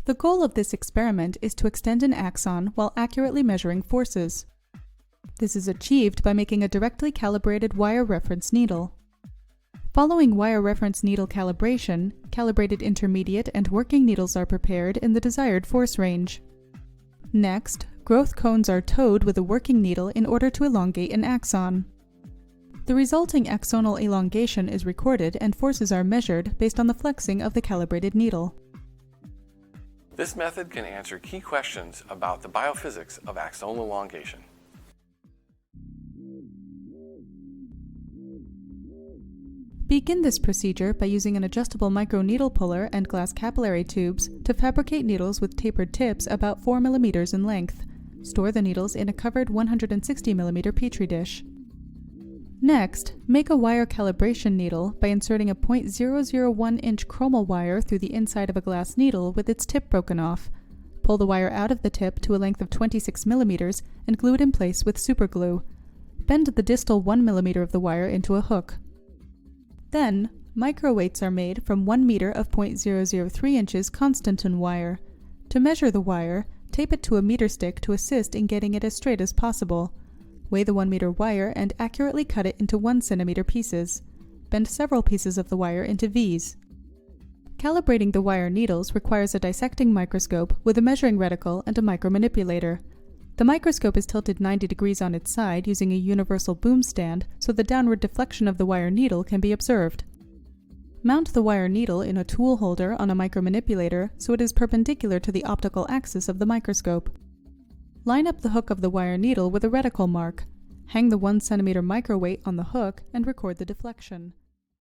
The goal of this experiment is to extend an axon while accurately measuring forces. This is achieved by making a directly calibrated wire reference needle. Following wire reference needle calibration, calibrated intermediate and working needles are prepared in the desired force range. Next, growth cones are towed with a working needle in order to elongate an axon. The resulting axonal elongation is recorded and forces are measured based on the flexing of the calibrated needle. This method can answer key questions about the biophysics of axonal elongation. Begin this procedure by using an adjustable microneedle puller and glass capillary tubes to fabricate needles with tapered tips about 4 mm in length. Store the needles in a covered 160 mm Petri dish. Next, make a wire calibration needle by inserting a 0.001 inch chromal wire through the inside of a glass needle with its tip broken off. Pull the wire out of the tip to a length of 26 mm and glue it in place with superglue. Bend the distal 1 mm of the wire into a hook. Then, microweights are made from 1 meter of 0.003 inches Constantin wire. To measure the wire, tape it to a meter stick to assist in getting it as straight as possible. Weigh the 1 meter wire and accurately cut it into 1 centimeter pieces. Bend several pieces of the wire into V's. Calibrating the wire needles requires a dissecting microscope with a measuring reticle and a micromanipulator. The microscope is tilted 90 degrees on its side using a universal boom stand so the downward deflection of the wire needle can be observed. Mount the wire needle in a tool holder on a micromanipulator so it is perpendicular to the optical axis of the microscope. Line up the hook of the wire needle with a reticle mark. Hang the 1 centimeter microweight on the hook and record the deflection.